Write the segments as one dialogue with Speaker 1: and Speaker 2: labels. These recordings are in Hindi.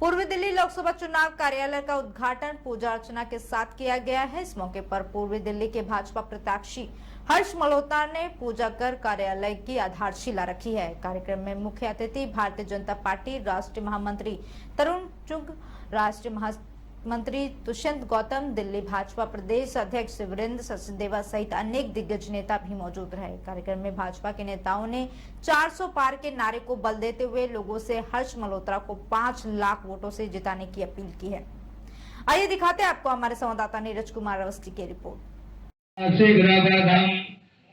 Speaker 1: पूर्वी दिल्ली लोकसभा चुनाव कार्यालय का उद्घाटन पूजा अर्चना के साथ किया गया है। इस मौके पर पूर्वी दिल्ली के भाजपा प्रत्याशी हर्ष मल्होत्रा ने पूजा कर कार्यालय की आधारशिला रखी है। कार्यक्रम में मुख्य अतिथि भारतीय जनता पार्टी राष्ट्रीय महामंत्री तरुण चुग, राष्ट्रीय महामंत्री दुष्यंत गौतम, दिल्ली भाजपा प्रदेश अध्यक्ष वीरेंद्र सचदेवा सहित अनेक दिग्गज नेता भी मौजूद रहे। कार्यक्रम में भाजपा के नेताओं ने 400 पार के नारे को बल देते हुए लोगों से हर्ष मल्होत्रा को 5 लाख वोटों से जिताने की अपील की है। आइए दिखाते हैं आपको हमारे संवाददाता नीरज कुमार अवस्थी की रिपोर्ट।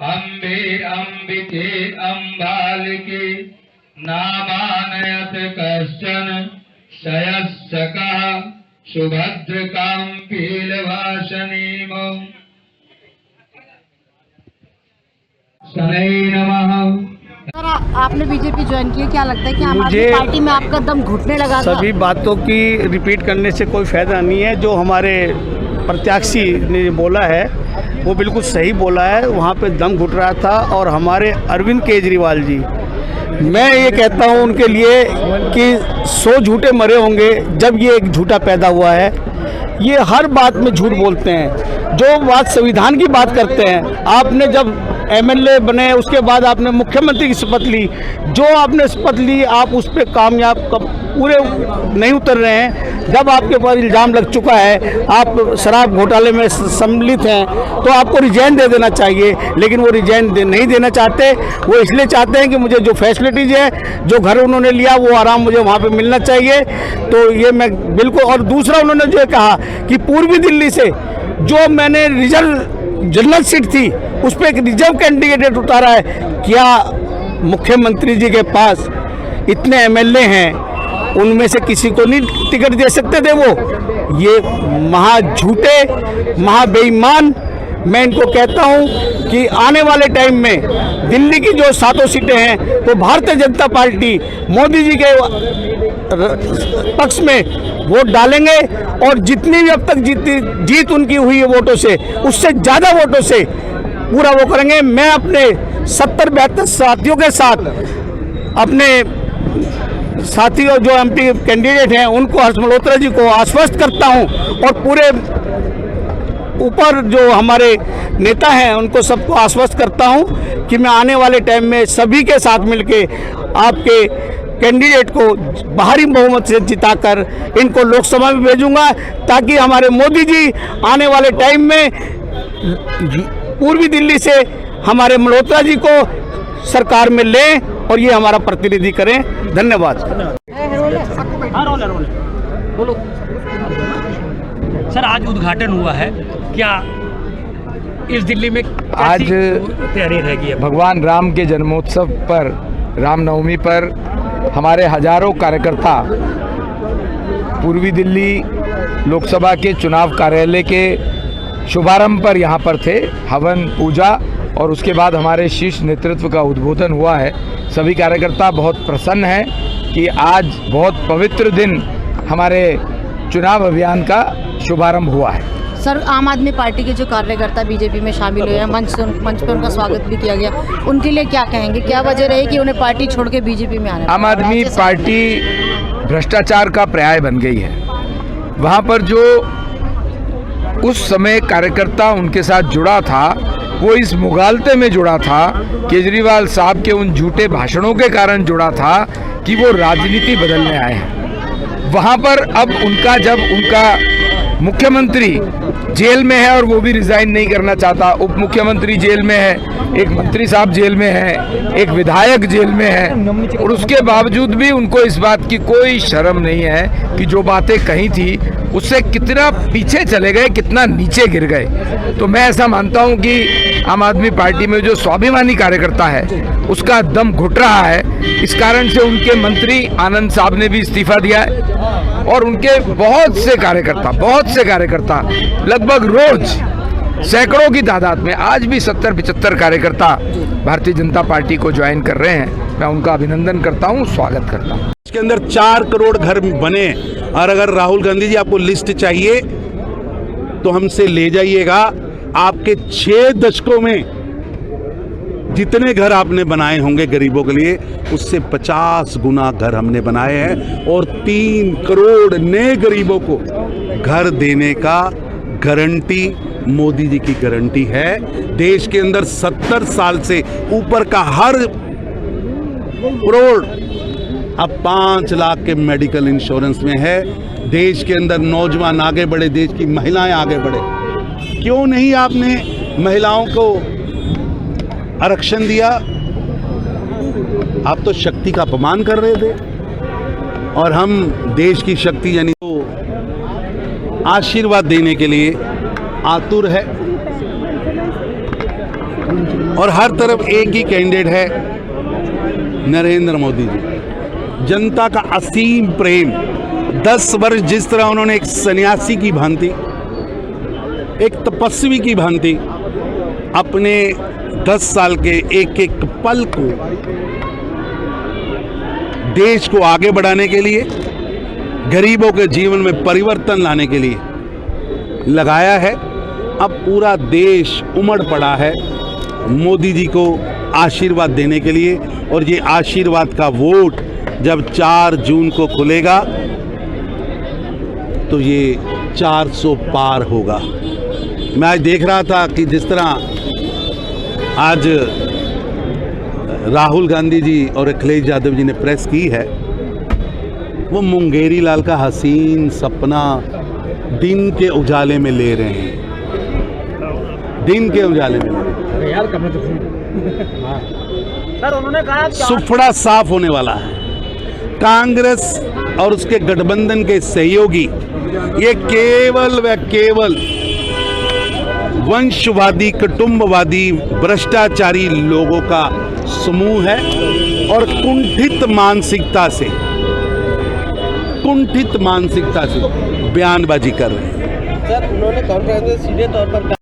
Speaker 2: अम्बे अम्बिके अम्बालिके नामानयत कश्चन शयस्सकः सुभद्रकां पीलवासनीम शनै नमः।
Speaker 3: सर, आपने बीजेपी ज्वाइन किया, क्या लगता है कि आम आदमी पार्टी में आपका दम घुटने लगा था?
Speaker 4: सभी बातों की रिपीट करने से कोई फायदा नहीं है। जो हमारे प्रत्याशी ने बोला है वो बिल्कुल सही बोला है। वहाँ पे दम घुट रहा था। और हमारे अरविंद केजरीवाल जी, मैं ये कहता हूँ उनके लिए कि 100 झूठे मरे होंगे जब ये एक झूठा पैदा हुआ है। ये हर बात में झूठ बोलते हैं। जो बात संविधान की बात करते हैं, आपने जब एमएलए बने उसके बाद आपने मुख्यमंत्री की शपथ ली, जो आपने शपथ ली आप उस पर कामयाब पूरे नहीं उतर रहे हैं। जब आपके ऊपर इल्ज़ाम लग चुका है, आप शराब घोटाले में सम्मिलित हैं, तो आपको रिजाइन दे देना चाहिए। लेकिन वो रिजाइन नहीं देना चाहते। वो इसलिए चाहते हैं कि मुझे जो फैसिलिटीज़ है, जो घर उन्होंने लिया, वो आराम मुझे वहाँ पे मिलना चाहिए। तो ये मैं बिल्कुल। और दूसरा उन्होंने जो कहा कि पूर्वी दिल्ली से जो मैंने रिजर्व जनरल सीट थी उस पर एक रिजर्व कैंडिडेट उतारा है। क्या मुख्यमंत्री जी के पास इतने एमएलए हैं, उनमें से किसी को नहीं टिकट दे सकते थे वो? ये महा झूठे, महा बेईमान। मैं इनको कहता हूं कि आने वाले टाइम में दिल्ली की जो 7 सीटें हैं तो भारतीय जनता पार्टी मोदी जी के पक्ष में वोट डालेंगे। और जितनी भी अब तक जीत उनकी हुई है वोटों से, उससे ज़्यादा वोटों से पूरा वो करेंगे। मैं अपने 70-72 साथियों के साथ, अपने साथी और जो एमपी कैंडिडेट हैं उनको, हर्ष मल्होत्रा जी को आश्वस्त करता हूं। और पूरे ऊपर जो हमारे नेता हैं उनको सबको आश्वस्त करता हूं कि मैं आने वाले टाइम में सभी के साथ मिलके आपके कैंडिडेट को भारी बहुमत से जिताकर इनको लोकसभा में भेजूंगा, ताकि हमारे मोदी जी आने वाले टाइम में पूर्वी दिल्ली से हमारे मल्होत्रा जी को सरकार में लें और ये हमारा प्रतिनिधि करें। धन्यवाद।
Speaker 5: सर, आज उद्घाटन हुआ है, क्या इस दिल्ली में
Speaker 6: आज
Speaker 5: तैयारी रहेगी?
Speaker 6: भगवान राम के जन्मोत्सव पर, रामनवमी पर हमारे हजारों कार्यकर्ता पूर्वी दिल्ली लोकसभा के चुनाव कार्यालय के शुभारंभ पर यहाँ पर थे। हवन पूजा और उसके बाद हमारे शीर्ष नेतृत्व का उद्बोधन हुआ है। सभी कार्यकर्ता बहुत प्रसन्न हैं कि आज बहुत पवित्र दिन हमारे चुनाव अभियान का शुभारंभ हुआ है।
Speaker 3: सर, आम आदमी पार्टी के जो कार्यकर्ता बीजेपी में शामिल हुए हैं, मंच पर उनका स्वागत भी किया गया, उनके लिए क्या कहेंगे? क्या वजह रही कि उन्हें पार्टी छोड़ के बीजेपी में आना?
Speaker 6: आम आदमी पार्टी भ्रष्टाचार का पर्याय बन गई है। वहाँ पर जो उस समय कार्यकर्ता उनके साथ जुड़ा था, वो इस मुगालते में जुड़ा था, केजरीवाल साहब के उन झूठे भाषणों के कारण जुड़ा था कि वो राजनीति बदलने आए हैं। वहाँ पर अब जब उनका मुख्यमंत्री जेल में है और वो भी रिजाइन नहीं करना चाहता, उप मुख्यमंत्री जेल में है, एक मंत्री साहब जेल में है, एक विधायक जेल में है, और उसके बावजूद भी उनको इस बात की कोई शर्म नहीं है कि जो बातें कही थी उससे कितना पीछे चले गए, कितना नीचे गिर गए। तो मैं ऐसा मानता हूं कि आम आदमी पार्टी में जो स्वाभिमानी कार्यकर्ता है उसका दम घुट रहा है। इस कारण से उनके मंत्री आनंद साहब ने भी इस्तीफा दिया है और उनके बहुत से कार्यकर्ता लगभग रोज सैकड़ों की तादाद में आज भी 70-75 कार्यकर्ता भारतीय जनता पार्टी को ज्वाइन कर रहे हैं। मैं उनका अभिनंदन करता हूं, स्वागत करता हूं।
Speaker 7: इसके अंदर 4 करोड़ घर बने। और अगर राहुल गांधी जी आपको लिस्ट चाहिए तो हमसे ले जाइएगा। आपके 6 दशकों में जितने घर आपने बनाए होंगे गरीबों के लिए, उससे 50 गुना घर हमने बनाए हैं और 3 करोड़ नए गरीबों को घर देने का गारंटी मोदी जी की गारंटी है। देश के अंदर 70 साल से ऊपर का हर करोड़ अब 5 लाख के मेडिकल इंश्योरेंस में है। देश के अंदर नौजवान आगे बढ़े, देश की महिलाएं आगे बढ़े। क्यों नहीं आपने महिलाओं को आरक्षण दिया? आप तो शक्ति का अपमान कर रहे थे। और हम देश की शक्ति यानी तो आशीर्वाद देने के लिए आतुर है और हर तरफ एक ही कैंडिडेट है, नरेंद्र मोदी जी। जनता का असीम प्रेम, 10 वर्ष जिस तरह उन्होंने एक सन्यासी की भांति, एक तपस्वी की भांति अपने 10 साल के एक एक पल को देश को आगे बढ़ाने के लिए, गरीबों के जीवन में परिवर्तन लाने के लिए लगाया है। अब पूरा देश उमड़ पड़ा है मोदी जी को आशीर्वाद देने के लिए। और ये आशीर्वाद का वोट जब 4 जून को खुलेगा तो ये 400 पार होगा। मैं आज देख रहा था कि जिस तरह आज राहुल गांधी जी और अखिलेश यादव जी ने प्रेस की है, वो मुंगेरी लाल का हसीन सपना दिन के उजाले में ले रहे हैं, दिन के उजाले में
Speaker 5: सर उन्होंने कहा
Speaker 7: सुफड़ा साफ होने वाला है। कांग्रेस और उसके गठबंधन के सहयोगी ये केवल व केवल वंशवादी, कुटुंबवादी, भ्रष्टाचारी लोगों का समूह है और कुंठित मानसिकता से बयानबाजी कर रहे हैं।
Speaker 8: सर उन्होंने कॉन्फ्रेंस में सीधे तौर पर